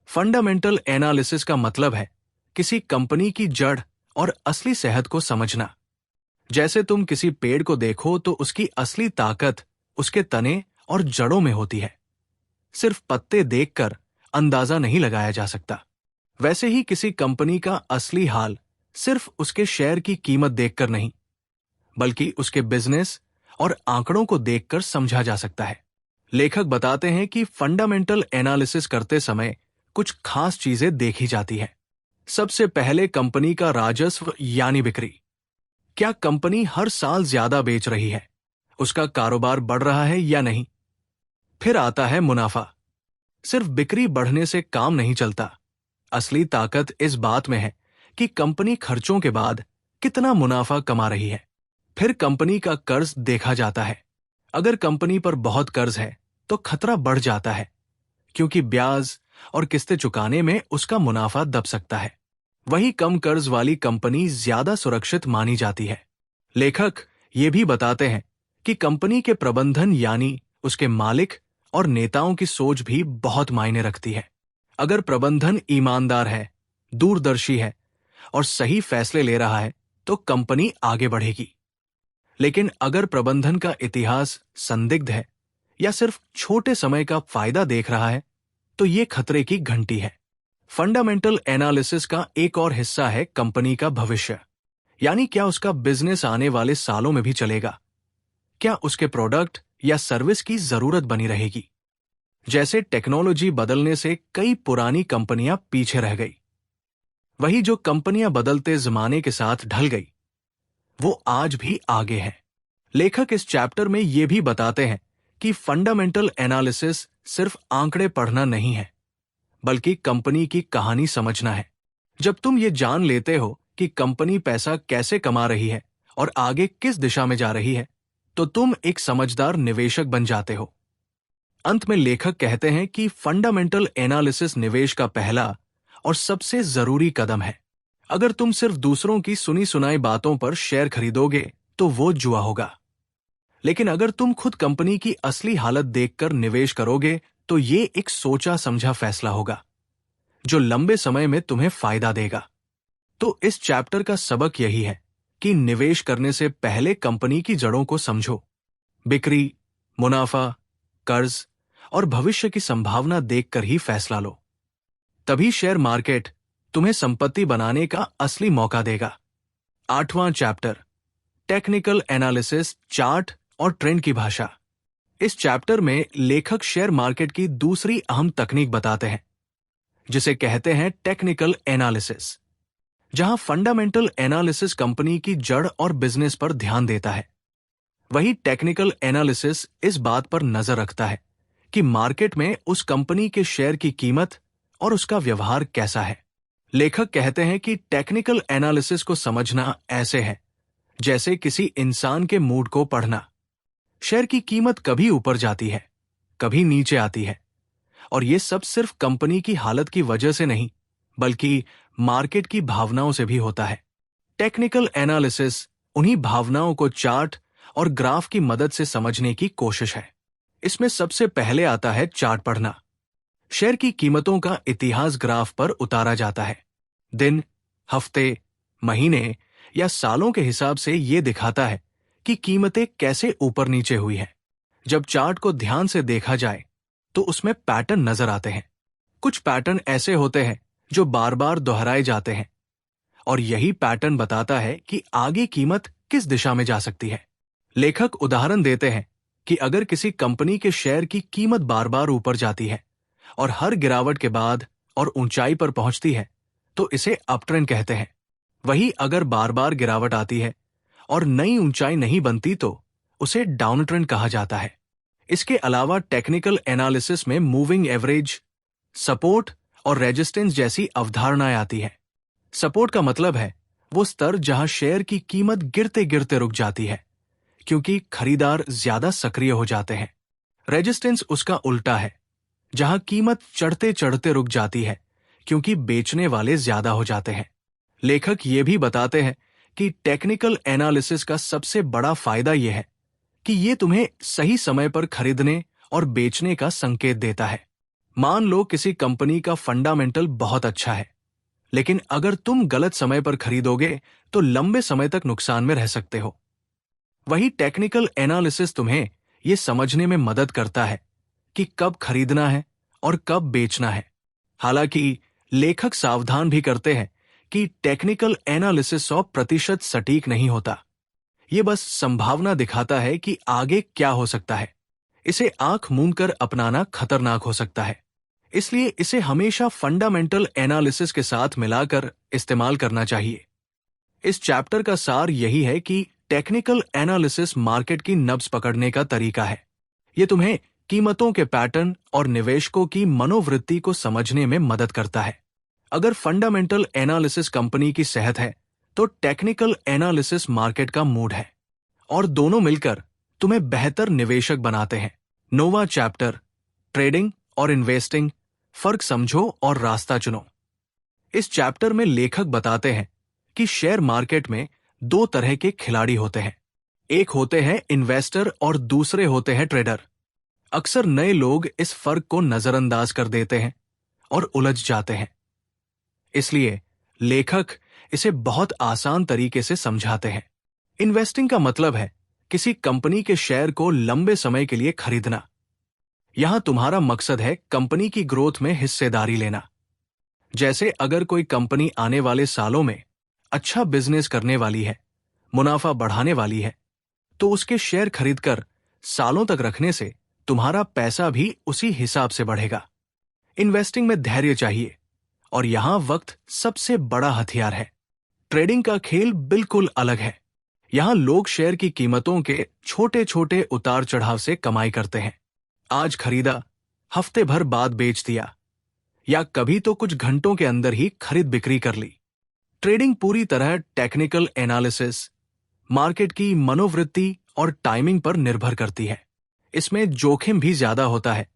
फंडामेंटल एनालिसिस का मतलब है किसी कंपनी की जड़ और असली सेहत को समझना। जैसे तुम किसी पेड़ को देखो तो उसकी असली ताकत उसके तने और जड़ों में होती है। सिर्फ पत्ते देखकर अंदाजा नहीं लगाया जा सकता। वैसे ही किसी कंपनी का असली हाल सिर्फ उसके शेयर की कीमत देखकर नहीं, बल्कि उसके बिजनेस और आंकड़ों को देखकर समझा जा सकता है। लेखक बताते हैं कि फंडामेंटल एनालिसिस करते समय कुछ खास चीजें देखी जाती है। सबसे पहले कंपनी का राजस्व यानी बिक्री। क्या कंपनी हर साल ज्यादा बेच रही है? उसका कारोबार बढ़ रहा है या नहीं? फिर आता है मुनाफा। सिर्फ बिक्री बढ़ने से काम नहीं चलता। असली ताकत इस बात में है कि कंपनी खर्चों के बाद कितना मुनाफा कमा रही है। फिर कंपनी का कर्ज देखा जाता है। अगर कंपनी पर बहुत कर्ज है तो खतरा बढ़ जाता है, क्योंकि ब्याज और किस्तें चुकाने में उसका मुनाफा दब सकता है। वही कम कर्ज वाली कंपनी ज्यादा सुरक्षित मानी जाती है। लेखक ये भी बताते हैं कि कंपनी के प्रबंधन यानी उसके मालिक और नेताओं की सोच भी बहुत मायने रखती है। अगर प्रबंधन ईमानदार है, दूरदर्शी है और सही फैसले ले रहा है तो कंपनी आगे बढ़ेगी। लेकिन अगर प्रबंधन का इतिहास संदिग्ध है या सिर्फ छोटे समय का फायदा देख रहा है तो ये खतरे की घंटी है। फंडामेंटल एनालिसिस का एक और हिस्सा है कंपनी का भविष्य, यानी क्या उसका बिजनेस आने वाले सालों में भी चलेगा? क्या उसके प्रोडक्ट या सर्विस की जरूरत बनी रहेगी? जैसे टेक्नोलॉजी बदलने से कई पुरानी कंपनियां पीछे रह गई, वही जो कंपनियां बदलते जमाने के साथ ढल गई वो आज भी आगे है। लेखक इस चैप्टर में ये भी बताते हैं कि फंडामेंटल एनालिसिस सिर्फ आंकड़े पढ़ना नहीं है, बल्कि कंपनी की कहानी समझना है। जब तुम ये जान लेते हो कि कंपनी पैसा कैसे कमा रही है और आगे किस दिशा में जा रही है, तो तुम एक समझदार निवेशक बन जाते हो। अंत में लेखक कहते हैं कि फंडामेंटल एनालिसिस निवेश का पहला और सबसे जरूरी कदम है। अगर तुम सिर्फ दूसरों की सुनी सुनाई बातों पर शेयर खरीदोगे तो वो जुआ होगा। लेकिन अगर तुम खुद कंपनी की असली हालत देखकर निवेश करोगे तो ये एक सोचा समझा फैसला होगा जो लंबे समय में तुम्हें फायदा देगा। तो इस चैप्टर का सबक यही है कि निवेश करने से पहले कंपनी की जड़ों को समझो। बिक्री, मुनाफा, कर्ज और भविष्य की संभावना देखकर ही फैसला लो। तभी शेयर मार्केट तुम्हें संपत्ति बनाने का असली मौका देगा। 8वां चैप्टर, टेक्निकल एनालिसिस, चार्ट और ट्रेंड की भाषा। इस चैप्टर में लेखक शेयर मार्केट की दूसरी अहम तकनीक बताते हैं, जिसे कहते हैं टेक्निकल एनालिसिस, जहां फंडामेंटल एनालिसिस कंपनी की जड़ और बिजनेस पर ध्यान देता है। वही टेक्निकल एनालिसिस इस बात पर नजर रखता है कि मार्केट में उस कंपनी के शेयर की कीमत और उसका व्यवहार कैसा है। लेखक कहते हैं कि टेक्निकल एनालिसिस को समझना ऐसे है जैसे किसी इंसान के मूड को पढ़ना। शेयर की कीमत कभी ऊपर जाती है, कभी नीचे आती है, और ये सब सिर्फ कंपनी की हालत की वजह से नहीं, बल्कि मार्केट की भावनाओं से भी होता है। टेक्निकल एनालिसिस उन्हीं भावनाओं को चार्ट और ग्राफ की मदद से समझने की कोशिश है। इसमें सबसे पहले आता है चार्ट पढ़ना। शेयर की कीमतों का इतिहास ग्राफ पर उतारा जाता है। दिन, हफ्ते, महीने या सालों के हिसाब से ये दिखाता है कि कीमतें कैसे ऊपर नीचे हुई हैं। जब चार्ट को ध्यान से देखा जाए तो उसमें पैटर्न नजर आते हैं। कुछ पैटर्न ऐसे होते हैं जो बार बार दोहराए जाते हैं, और यही पैटर्न बताता है कि आगे कीमत किस दिशा में जा सकती है। लेखक उदाहरण देते हैं कि अगर किसी कंपनी के शेयर की कीमत बार बार ऊपर जाती है और हर गिरावट के बाद और ऊंचाई पर पहुंचती है, तो इसे अपट्रेंड कहते हैं। वही अगर बार बार गिरावट आती है और नई ऊंचाई नहीं बनती तो उसे डाउन ट्रेंड कहा जाता है। इसके अलावा टेक्निकल एनालिसिस में मूविंग एवरेज, सपोर्ट और रेजिस्टेंस जैसी अवधारणाएं आती हैं। सपोर्ट का मतलब है वो स्तर जहां शेयर की कीमत गिरते गिरते रुक जाती है क्योंकि खरीदार ज्यादा सक्रिय हो जाते हैं। रेजिस्टेंस उसका उल्टा है, जहां कीमत चढ़ते चढ़ते रुक जाती है क्योंकि बेचने वाले ज्यादा हो जाते हैं। लेखक ये भी बताते हैं कि टेक्निकल एनालिसिस का सबसे बड़ा फायदा यह है कि ये तुम्हें सही समय पर खरीदने और बेचने का संकेत देता है। मान लो किसी कंपनी का फंडामेंटल बहुत अच्छा है, लेकिन अगर तुम गलत समय पर खरीदोगे तो लंबे समय तक नुकसान में रह सकते हो। वही टेक्निकल एनालिसिस तुम्हें ये समझने में मदद करता है कि कब खरीदना है और कब बेचना है। हालांकि लेखक सावधान भी करते हैं कि टेक्निकल एनालिसिस 100% सटीक नहीं होता। ये बस संभावना दिखाता है कि आगे क्या हो सकता है। इसे आंख मूंदकर अपनाना खतरनाक हो सकता है, इसलिए इसे हमेशा फंडामेंटल एनालिसिस के साथ मिलाकर इस्तेमाल करना चाहिए। इस चैप्टर का सार यही है कि टेक्निकल एनालिसिस मार्केट की नब्ज पकड़ने का तरीका है। ये तुम्हें कीमतों के पैटर्न और निवेशकों की मनोवृत्ति को समझने में मदद करता है। अगर फंडामेंटल एनालिसिस कंपनी की सेहत है तो टेक्निकल एनालिसिस मार्केट का मूड है, और दोनों मिलकर तुम्हें बेहतर निवेशक बनाते हैं। 9वां चैप्टर, ट्रेडिंग और इन्वेस्टिंग, फर्क समझो और रास्ता चुनो। इस चैप्टर में लेखक बताते हैं कि शेयर मार्केट में 2 तरह के खिलाड़ी होते हैं। एक होते हैं इन्वेस्टर और दूसरे होते हैं ट्रेडर। अक्सर नए लोग इस फर्क को नजरअंदाज कर देते हैं और उलझ जाते हैं। इसलिए लेखक इसे बहुत आसान तरीके से समझाते हैं। इन्वेस्टिंग का मतलब है किसी कंपनी के शेयर को लंबे समय के लिए खरीदना। यहां तुम्हारा मकसद है कंपनी की ग्रोथ में हिस्सेदारी लेना। जैसे अगर कोई कंपनी आने वाले सालों में अच्छा बिजनेस करने वाली है, मुनाफा बढ़ाने वाली है, तो उसके शेयर खरीदकर सालों तक रखने से तुम्हारा पैसा भी उसी हिसाब से बढ़ेगा। इन्वेस्टिंग में धैर्य चाहिए, और यहां वक्त सबसे बड़ा हथियार है। ट्रेडिंग का खेल बिल्कुल अलग है। यहां लोग शेयर की कीमतों के छोटे छोटे उतार चढ़ाव से कमाई करते हैं। आज खरीदा, हफ्ते भर बाद बेच दिया, या कभी तो कुछ घंटों के अंदर ही खरीद बिक्री कर ली। ट्रेडिंग पूरी तरह टेक्निकल एनालिसिस, मार्केट की मनोवृत्ति और टाइमिंग पर निर्भर करती है। इसमें जोखिम भी ज्यादा होता है,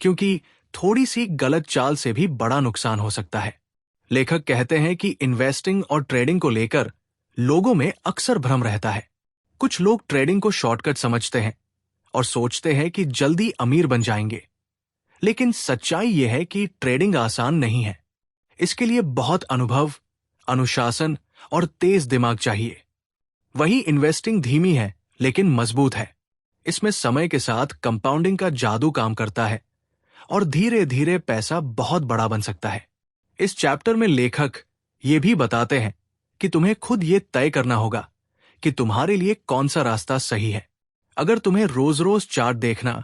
क्योंकि थोड़ी सी गलत चाल से भी बड़ा नुकसान हो सकता है। लेखक कहते हैं कि इन्वेस्टिंग और ट्रेडिंग को लेकर लोगों में अक्सर भ्रम रहता है। कुछ लोग ट्रेडिंग को शॉर्टकट समझते हैं और सोचते हैं कि जल्दी अमीर बन जाएंगे। लेकिन सच्चाई यह है कि ट्रेडिंग आसान नहीं है। इसके लिए बहुत अनुभव, अनुशासन और तेज दिमाग चाहिए। वही इन्वेस्टिंग धीमी है लेकिन मजबूत है। इसमें समय के साथ कंपाउंडिंग का जादू काम करता है और धीरे धीरे पैसा बहुत बड़ा बन सकता है। इस चैप्टर में लेखक ये भी बताते हैं कि तुम्हें खुद ये तय करना होगा कि तुम्हारे लिए कौन सा रास्ता सही है। अगर तुम्हें रोज रोज चार्ट देखना,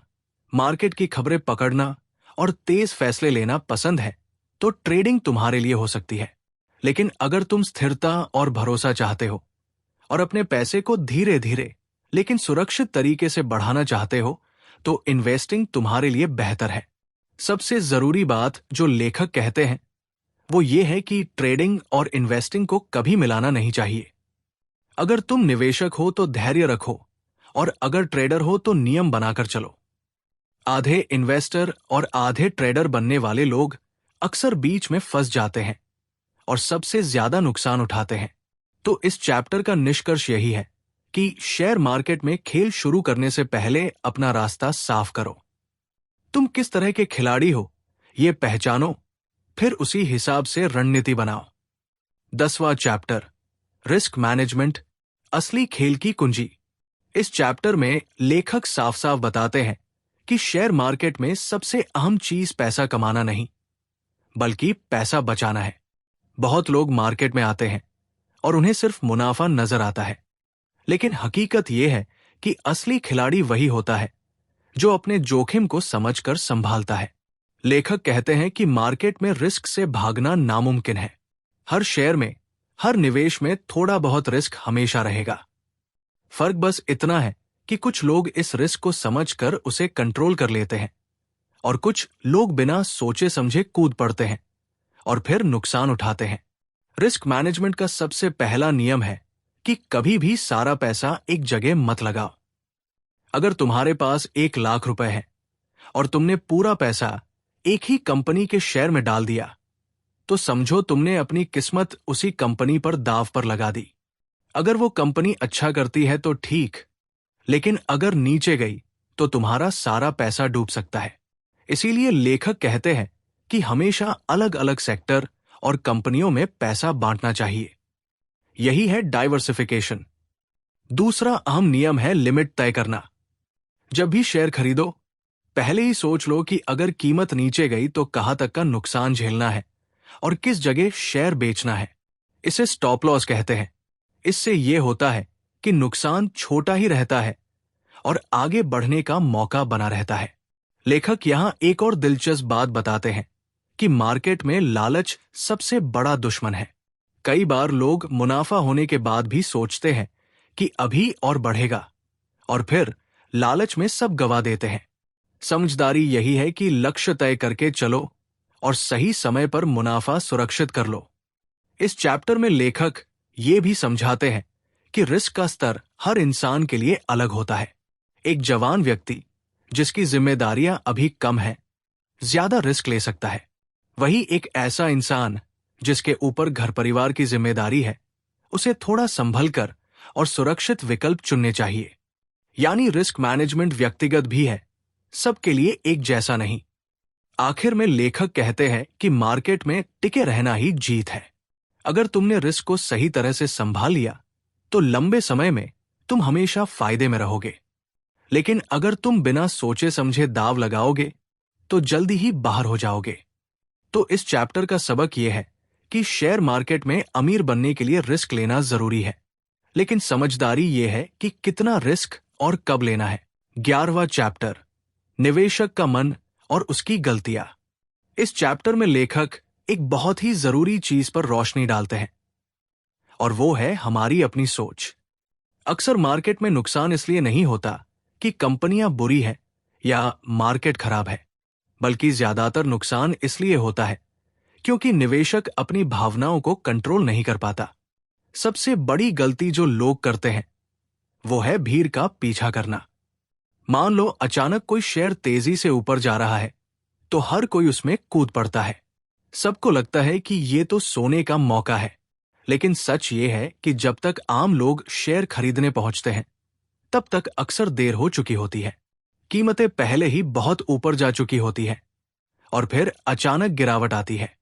मार्केट की खबरें पकड़ना और तेज फैसले लेना पसंद है, तो ट्रेडिंग तुम्हारे लिए हो सकती है। लेकिन अगर तुम स्थिरता और भरोसा चाहते हो और अपने पैसे को धीरे धीरे लेकिन सुरक्षित तरीके से बढ़ाना चाहते हो, तो इन्वेस्टिंग तुम्हारे लिए बेहतर है। सबसे जरूरी बात जो लेखक कहते हैं वो ये है कि ट्रेडिंग और इन्वेस्टिंग को कभी मिलाना नहीं चाहिए। अगर तुम निवेशक हो तो धैर्य रखो, और अगर ट्रेडर हो तो नियम बनाकर चलो। आधे इन्वेस्टर और आधे ट्रेडर बनने वाले लोग अक्सर बीच में फंस जाते हैं और सबसे ज्यादा नुकसान उठाते हैं। तो इस चैप्टर का निष्कर्ष यही है कि शेयर मार्केट में खेल शुरू करने से पहले अपना रास्ता साफ करो। तुम किस तरह के खिलाड़ी हो ये पहचानो, फिर उसी हिसाब से रणनीति बनाओ। 10वां चैप्टर, रिस्क मैनेजमेंट, असली खेल की कुंजी। इस चैप्टर में लेखक साफ साफ बताते हैं कि शेयर मार्केट में सबसे अहम चीज पैसा कमाना नहीं, बल्कि पैसा बचाना है। बहुत लोग मार्केट में आते हैं और उन्हें सिर्फ मुनाफा नजर आता है, लेकिन हकीकत यह है कि असली खिलाड़ी वही होता है जो अपने जोखिम को समझकर संभालता है। लेखक कहते हैं कि मार्केट में रिस्क से भागना नामुमकिन है। हर शेयर में, हर निवेश में थोड़ा बहुत रिस्क हमेशा रहेगा। फर्क बस इतना है कि कुछ लोग इस रिस्क को समझकर उसे कंट्रोल कर लेते हैं और कुछ लोग बिना सोचे समझे कूद पड़ते हैं और फिर नुकसान उठाते हैं। रिस्क मैनेजमेंट का सबसे पहला नियम है कि कभी भी सारा पैसा एक जगह मत लगाओ। अगर तुम्हारे पास 1 लाख रुपए है और तुमने पूरा पैसा एक ही कंपनी के शेयर में डाल दिया, तो समझो तुमने अपनी किस्मत उसी कंपनी पर दांव पर लगा दी। अगर वो कंपनी अच्छा करती है तो ठीक, लेकिन अगर नीचे गई तो तुम्हारा सारा पैसा डूब सकता है। इसीलिए लेखक कहते हैं कि हमेशा अलग अलग सेक्टर और कंपनियों में पैसा बांटना चाहिए। यही है डाइवर्सिफिकेशन। दूसरा अहम नियम है लिमिट तय करना। जब भी शेयर खरीदो, पहले ही सोच लो कि अगर कीमत नीचे गई तो कहां तक का नुकसान झेलना है और किस जगह शेयर बेचना है। इसे स्टॉप लॉस कहते हैं। इससे यह होता है कि नुकसान छोटा ही रहता है और आगे बढ़ने का मौका बना रहता है। लेखक यहां एक और दिलचस्प बात बताते हैं कि मार्केट में लालच सबसे बड़ा दुश्मन है। कई बार लोग मुनाफा होने के बाद भी सोचते हैं कि अभी और बढ़ेगा, और फिर लालच में सब गवा देते हैं। समझदारी यही है कि लक्ष्य तय करके चलो और सही समय पर मुनाफा सुरक्षित कर लो। इस चैप्टर में लेखक ये भी समझाते हैं कि रिस्क का स्तर हर इंसान के लिए अलग होता है। एक जवान व्यक्ति जिसकी जिम्मेदारियां अभी कम हैं, ज्यादा रिस्क ले सकता है। वही एक ऐसा इंसान जिसके ऊपर घर परिवार की जिम्मेदारी है, उसे थोड़ा संभल कर और सुरक्षित विकल्प चुनने चाहिए। यानी रिस्क मैनेजमेंट व्यक्तिगत भी है, सबके लिए एक जैसा नहीं। आखिर में लेखक कहते हैं कि मार्केट में टिके रहना ही जीत है। अगर तुमने रिस्क को सही तरह से संभाल लिया तो लंबे समय में तुम हमेशा फायदे में रहोगे। लेकिन अगर तुम बिना सोचे समझे दाव लगाओगे तो जल्दी ही बाहर हो जाओगे। तो इस चैप्टर का सबक यह है कि शेयर मार्केट में अमीर बनने के लिए रिस्क लेना जरूरी है, लेकिन समझदारी यह है कि कितना रिस्क और कब लेना है। 11वां चैप्टर, निवेशक का मन और उसकी गलतियां। इस चैप्टर में लेखक एक बहुत ही जरूरी चीज पर रोशनी डालते हैं, और वो है हमारी अपनी सोच। अक्सर मार्केट में नुकसान इसलिए नहीं होता कि कंपनियां बुरी है या मार्केट खराब है, बल्कि ज्यादातर नुकसान इसलिए होता है क्योंकि निवेशक अपनी भावनाओं को कंट्रोल नहीं कर पाता। सबसे बड़ी गलती जो लोग करते हैं वो है भीड़ का पीछा करना। मान लो अचानक कोई शेयर तेजी से ऊपर जा रहा है तो हर कोई उसमें कूद पड़ता है। सबको लगता है कि ये तो सोने का मौका है, लेकिन सच ये है कि जब तक आम लोग शेयर खरीदने पहुंचते हैं तब तक अक्सर देर हो चुकी होती है। कीमतें पहले ही बहुत ऊपर जा चुकी होती है और फिर अचानक गिरावट आती है।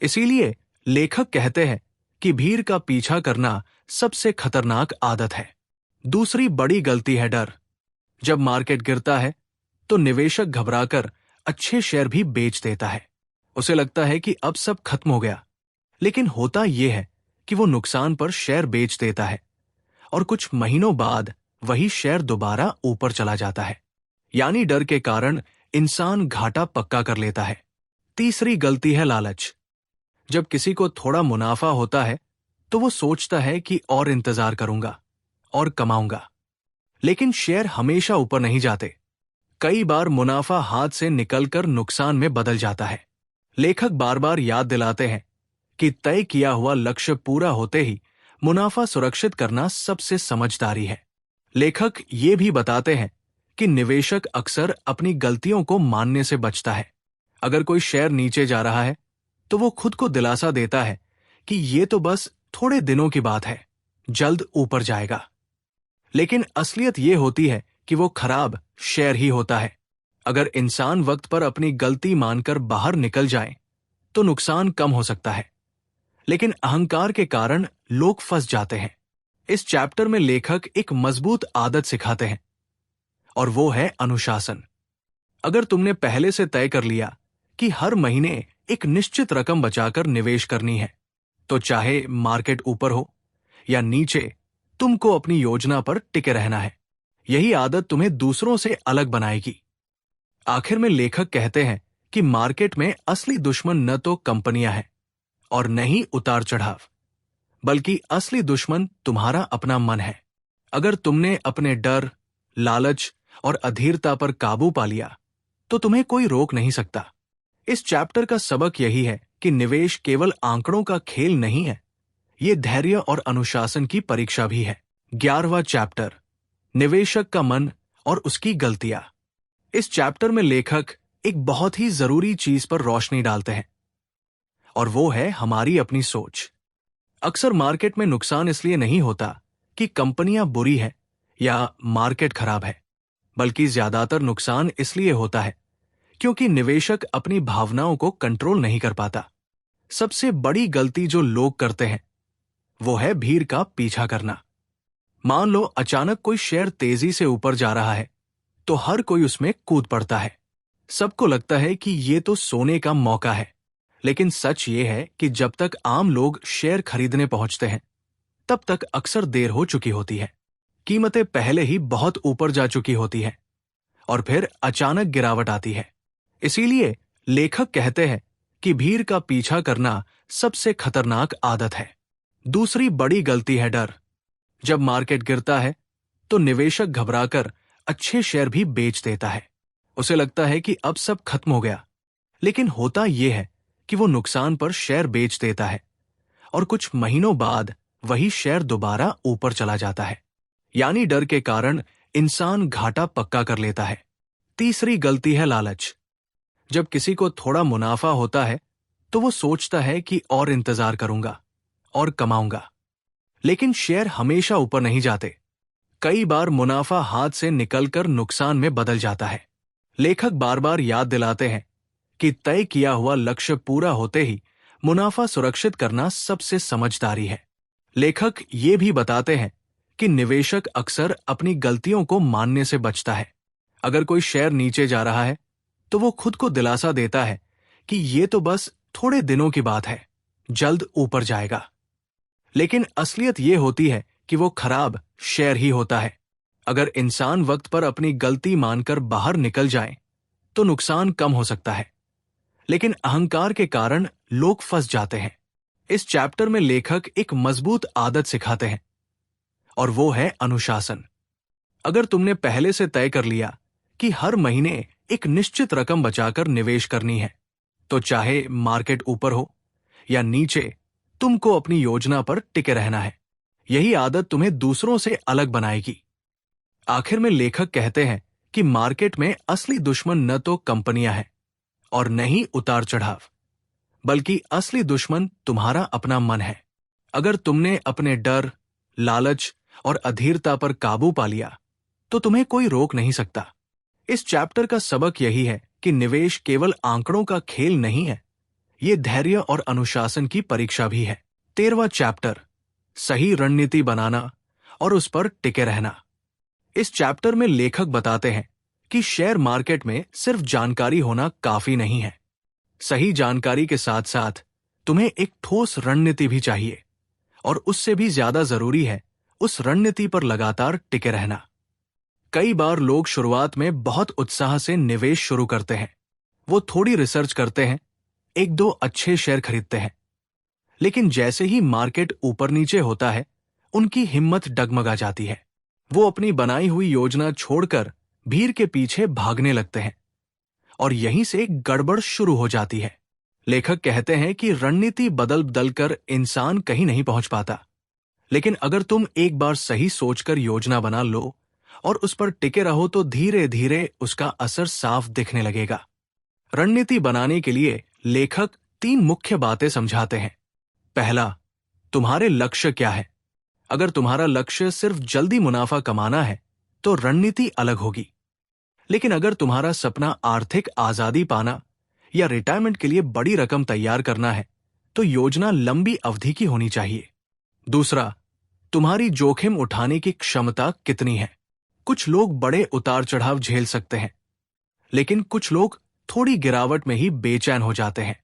इसीलिए लेखक कहते हैं कि भीड़ का पीछा करना सबसे खतरनाक आदत है। दूसरी बड़ी गलती है डर। जब मार्केट गिरता है तो निवेशक घबराकर अच्छे शेयर भी बेच देता है। उसे लगता है कि अब सब खत्म हो गया, लेकिन होता यह है कि वो नुकसान पर शेयर बेच देता है और कुछ महीनों बाद वही शेयर दोबारा ऊपर चला जाता है। यानी डर के कारण इंसान घाटा पक्का कर लेता है। तीसरी गलती है लालच। जब किसी को थोड़ा मुनाफा होता है तो वो सोचता है कि और इंतजार करूंगा और कमाऊंगा, लेकिन शेयर हमेशा ऊपर नहीं जाते। कई बार मुनाफा हाथ से निकलकर नुकसान में बदल जाता है। लेखक बार बार याद दिलाते हैं कि तय किया हुआ लक्ष्य पूरा होते ही मुनाफा सुरक्षित करना सबसे समझदारी है। लेखक ये भी बताते हैं कि निवेशक अक्सर अपनी गलतियों को मानने से बचता है। अगर कोई शेयर नीचे जा रहा है तो वो खुद को दिलासा देता है कि ये तो बस थोड़े दिनों की बात है, जल्द ऊपर जाएगा। लेकिन असलियत ये होती है कि वो खराब शेयर ही होता है। अगर इंसान वक्त पर अपनी गलती मानकर बाहर निकल जाए तो नुकसान कम हो सकता है, लेकिन अहंकार के कारण लोग फंस जाते हैं। इस चैप्टर में लेखक एक मजबूत आदत सिखाते हैं और वो है अनुशासन। अगर तुमने पहले से तय कर लिया कि हर महीने एक निश्चित रकम बचाकर निवेश करनी है, तो चाहे मार्केट ऊपर हो या नीचे, तुमको अपनी योजना पर टिके रहना है। यही आदत तुम्हें दूसरों से अलग बनाएगी। आखिर में लेखक कहते हैं कि मार्केट में असली दुश्मन न तो कंपनियां हैं और न ही उतार चढ़ाव, बल्कि असली दुश्मन तुम्हारा अपना मन है। अगर तुमने अपने डर, लालच और अधीरता पर काबू पा लिया तो तुम्हें कोई रोक नहीं सकता। इस चैप्टर का सबक यही है कि निवेश केवल आंकड़ों का खेल नहीं है, ये धैर्य और अनुशासन की परीक्षा भी है। 11वां चैप्टर, निवेशक का मन और उसकी गलतियां। इस चैप्टर में लेखक एक बहुत ही जरूरी चीज पर रोशनी डालते हैं और वो है हमारी अपनी सोच। अक्सर मार्केट में नुकसान इसलिए नहीं होता कि कंपनियां बुरी है या मार्केट खराब है, बल्कि ज्यादातर नुकसान इसलिए होता है क्योंकि निवेशक अपनी भावनाओं को कंट्रोल नहीं कर पाता। सबसे बड़ी गलती जो लोग करते हैं वो है भीड़ का पीछा करना। मान लो अचानक कोई शेयर तेजी से ऊपर जा रहा है तो हर कोई उसमें कूद पड़ता है। सबको लगता है कि ये तो सोने का मौका है, लेकिन सच ये है कि जब तक आम लोग शेयर खरीदने पहुंचते हैं तब तक अक्सर देर हो चुकी होती है। कीमतें पहले ही बहुत ऊपर जा चुकी होती है और फिर अचानक गिरावट आती है। इसीलिए लेखक कहते हैं कि भीड़ का पीछा करना सबसे खतरनाक आदत है। दूसरी बड़ी गलती है डर। जब मार्केट गिरता है तो निवेशक घबराकर अच्छे शेयर भी बेच देता है। उसे लगता है कि अब सब खत्म हो गया, लेकिन होता यह है कि वो नुकसान पर शेयर बेच देता है और कुछ महीनों बाद वही शेयर दोबारा ऊपर चला जाता है। यानी डर के कारण इंसान घाटा पक्का कर लेता है। तीसरी गलती है लालच। जब किसी को थोड़ा मुनाफा होता है तो वो सोचता है कि और इंतजार करूंगा और कमाऊंगा, लेकिन शेयर हमेशा ऊपर नहीं जाते। कई बार मुनाफा हाथ से निकलकर नुकसान में बदल जाता है। लेखक बार बार याद दिलाते हैं कि तय किया हुआ लक्ष्य पूरा होते ही मुनाफा सुरक्षित करना सबसे समझदारी है। लेखक ये भी बताते हैं कि निवेशक अक्सर अपनी गलतियों को मानने से बचता है। अगर कोई शेयर नीचे जा रहा है तो वो खुद को दिलासा देता है कि ये तो बस थोड़े दिनों की बात है, जल्द ऊपर जाएगा। लेकिन असलियत ये होती है कि वो खराब शेयर ही होता है। अगर इंसान वक्त पर अपनी गलती मानकर बाहर निकल जाए तो नुकसान कम हो सकता है, लेकिन अहंकार के कारण लोग फंस जाते हैं। इस चैप्टर में लेखक एक मजबूत आदत सिखाते हैं और वो है अनुशासन। अगर तुमने पहले से तय कर लिया कि हर महीने एक निश्चित रकम बचाकर निवेश करनी है, तो चाहे मार्केट ऊपर हो या नीचे, तुमको अपनी योजना पर टिके रहना है। यही आदत तुम्हें दूसरों से अलग बनाएगी। आखिर में लेखक कहते हैं कि मार्केट में असली दुश्मन न तो कंपनियां हैं और न ही उतार चढ़ाव, बल्कि असली दुश्मन तुम्हारा अपना मन है। अगर तुमने अपने डर, लालच और अधीरता पर काबू पा लिया, तो तुम्हें कोई रोक नहीं सकता। इस चैप्टर का सबक यही है कि निवेश केवल आंकड़ों का खेल नहीं है, ये धैर्य और अनुशासन की परीक्षा भी है। 13वां चैप्टर, सही रणनीति बनाना और उस पर टिके रहना। इस चैप्टर में लेखक बताते हैं कि शेयर मार्केट में सिर्फ जानकारी होना काफी नहीं है। सही जानकारी के साथ साथ तुम्हें एक ठोस रणनीति भी चाहिए, और उससे भी ज्यादा जरूरी है उस रणनीति पर लगातार टिके रहना। कई बार लोग शुरुआत में बहुत उत्साह से निवेश शुरू करते हैं। वो थोड़ी रिसर्च करते हैं, एक दो अच्छे शेयर खरीदते हैं, लेकिन जैसे ही मार्केट ऊपर नीचे होता है, उनकी हिम्मत डगमगा जाती है। वो अपनी बनाई हुई योजना छोड़कर भीड़ के पीछे भागने लगते हैं, और यहीं से गड़बड़ शुरू हो जाती है। लेखक कहते हैं कि रणनीति बदल बदल कर इंसान कहीं नहीं पहुंच पाता, लेकिन अगर तुम एक बार सही सोचकर योजना बना लो और उस पर टिके रहो, तो धीरे धीरे उसका असर साफ दिखने लगेगा। रणनीति बनाने के लिए लेखक 3 मुख्य बातें समझाते हैं। पहला, तुम्हारे लक्ष्य क्या है? अगर तुम्हारा लक्ष्य सिर्फ जल्दी मुनाफा कमाना है, तो रणनीति अलग होगी। लेकिन अगर तुम्हारा सपना आर्थिक आजादी पाना या रिटायरमेंट के लिए बड़ी रकम तैयार करना है, तो योजना लंबी अवधि की होनी चाहिए। दूसरा, तुम्हारी जोखिम उठाने की क्षमता कितनी है? कुछ लोग बड़े उतार चढ़ाव झेल सकते हैं, लेकिन कुछ लोग थोड़ी गिरावट में ही बेचैन हो जाते हैं।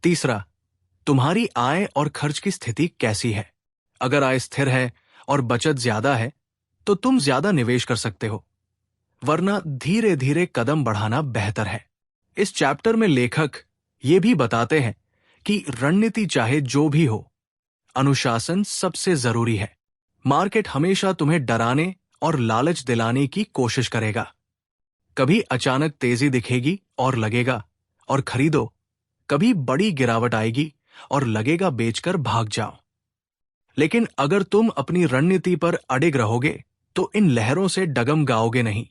तीसरा, तुम्हारी आय और खर्च की स्थिति कैसी है? अगर आय स्थिर है और बचत ज्यादा है, तो तुम ज्यादा निवेश कर सकते हो, वरना धीरे धीरे कदम बढ़ाना बेहतर है। इस चैप्टर में लेखक ये भी बताते हैं कि रणनीति चाहे जो भी हो, अनुशासन सबसे जरूरी है। मार्केट हमेशा तुम्हें डराने और लालच दिलाने की कोशिश करेगा। कभी अचानक तेजी दिखेगी और लगेगा और खरीदो, कभी बड़ी गिरावट आएगी और लगेगा बेचकर भाग जाओ। लेकिन अगर तुम अपनी रणनीति पर अडिग रहोगे, तो इन लहरों से डगमगाओगे नहीं।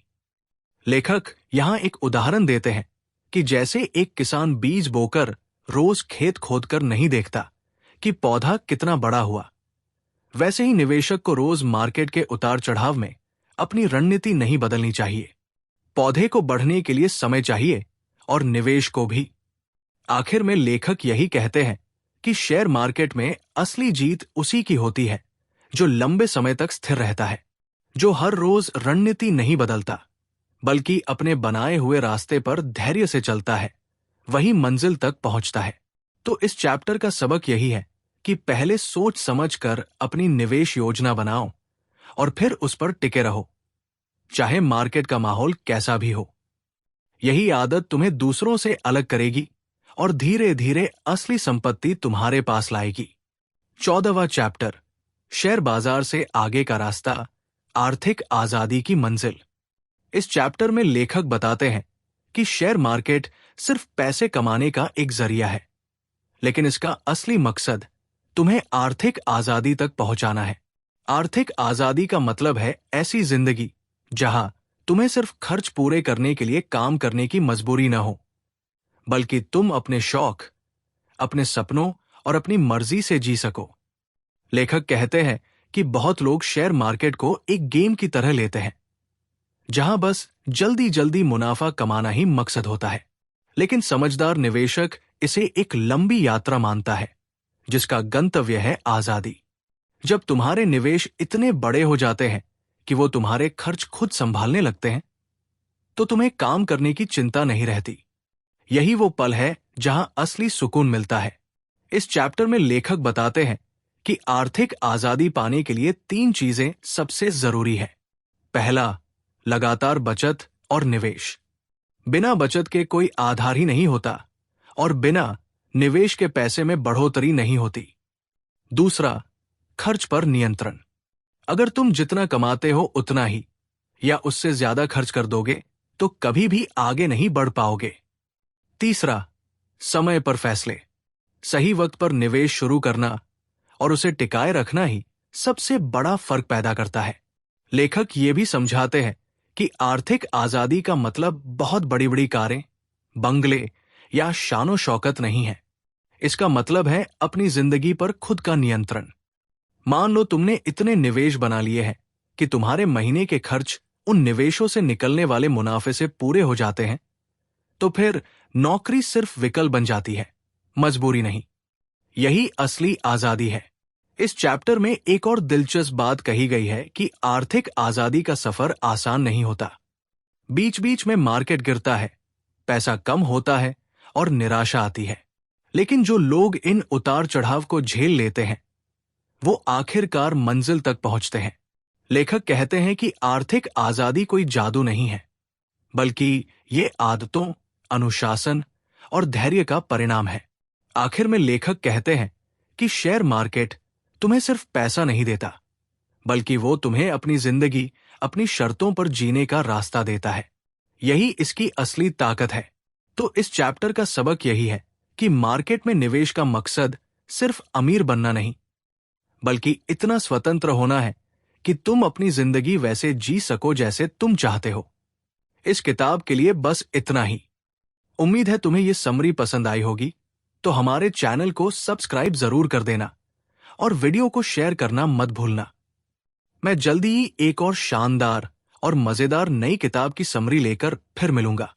लेखक यहां एक उदाहरण देते हैं कि जैसे एक किसान बीज बोकर रोज खेत खोदकर नहीं देखता कि पौधा कितना बड़ा हुआ, वैसे ही निवेशक को रोज मार्केट के उतार चढ़ाव में अपनी रणनीति नहीं बदलनी चाहिए। पौधे को बढ़ने के लिए समय चाहिए और निवेश को भी। आखिर में लेखक यही कहते हैं कि शेयर मार्केट में असली जीत उसी की होती है जो लंबे समय तक स्थिर रहता है, जो हर रोज रणनीति नहीं बदलता, बल्कि अपने बनाए हुए रास्ते पर धैर्य से चलता है, वही मंजिल तक पहुंचता है। तो इस चैप्टर का सबक यही है कि पहले सोच समझकर अपनी निवेश योजना बनाओ और फिर उस पर टिके रहो, चाहे मार्केट का माहौल कैसा भी हो। यही आदत तुम्हें दूसरों से अलग करेगी और धीरे धीरे असली संपत्ति तुम्हारे पास लाएगी। 14वां चैप्टर, शेयर बाजार से आगे का रास्ता, आर्थिक आजादी की मंजिल। इस चैप्टर में लेखक बताते हैं कि शेयर मार्केट सिर्फ पैसे कमाने का एक जरिया है, लेकिन इसका असली मकसद तुम्हें आर्थिक आजादी तक पहुंचाना है। आर्थिक आजादी का मतलब है ऐसी जिंदगी जहां तुम्हें सिर्फ खर्च पूरे करने के लिए काम करने की मजबूरी न हो, बल्कि तुम अपने शौक, अपने सपनों और अपनी मर्जी से जी सको। लेखक कहते हैं कि बहुत लोग शेयर मार्केट को एक गेम की तरह लेते हैं, जहां बस जल्दी जल्दी मुनाफा कमाना ही मकसद होता है। लेकिन समझदार निवेशक इसे एक लंबी यात्रा मानता है, जिसका गंतव्य है आजादी। जब तुम्हारे निवेश इतने बड़े हो जाते हैं कि वो तुम्हारे खर्च खुद संभालने लगते हैं, तो तुम्हें काम करने की चिंता नहीं रहती। यही वो पल है जहां असली सुकून मिलता है। इस चैप्टर में लेखक बताते हैं कि आर्थिक आजादी पाने के लिए 3 चीजें सबसे जरूरी है। पहला, लगातार बचत और निवेश। बिना बचत के कोई आधार ही नहीं होता और बिना निवेश के पैसे में बढ़ोतरी नहीं होती। दूसरा, खर्च पर नियंत्रण। अगर तुम जितना कमाते हो उतना ही या उससे ज्यादा खर्च कर दोगे तो कभी भी आगे नहीं बढ़ पाओगे। तीसरा, समय पर फैसले। सही वक्त पर निवेश शुरू करना और उसे टिकाए रखना ही सबसे बड़ा फर्क पैदा करता है। लेखक ये भी समझाते हैं कि आर्थिक आजादी का मतलब बहुत बड़ी बड़ी कारें, बंगले या शानो शौकत नहीं है। इसका मतलब है अपनी जिंदगी पर खुद का नियंत्रण। मान लो तुमने इतने निवेश बना लिए हैं कि तुम्हारे महीने के खर्च उन निवेशों से निकलने वाले मुनाफे से पूरे हो जाते हैं, तो फिर नौकरी सिर्फ विकल्प बन जाती है, मजबूरी नहीं। यही असली आजादी है। इस चैप्टर में एक और दिलचस्प बात कही गई है कि आर्थिक आजादी का सफर आसान नहीं होता। बीच बीच में मार्केट गिरता है, पैसा कम होता है और निराशा आती है। लेकिन जो लोग इन उतार चढ़ाव को झेल लेते हैं वो आखिरकार मंजिल तक पहुंचते हैं। लेखक कहते हैं कि आर्थिक आजादी कोई जादू नहीं है, बल्कि ये आदतों, अनुशासन और धैर्य का परिणाम है। आखिर में लेखक कहते हैं कि शेयर मार्केट तुम्हें सिर्फ पैसा नहीं देता, बल्कि वो तुम्हें अपनी जिंदगी अपनी शर्तों पर जीने का रास्ता देता है। यही इसकी असली ताकत है। तो इस चैप्टर का सबक यही है कि मार्केट में निवेश का मकसद सिर्फ अमीर बनना नहीं, बल्कि इतना स्वतंत्र होना है कि तुम अपनी जिंदगी वैसे जी सको जैसे तुम चाहते हो। इस किताब के लिए बस इतना ही। उम्मीद है तुम्हें ये समरी पसंद आई होगी, तो हमारे चैनल को सब्सक्राइब जरूर कर देना और वीडियो को शेयर करना मत भूलना। मैं जल्दी ही एक और शानदार और मजेदार नई किताब की समरी लेकर फिर मिलूंगा।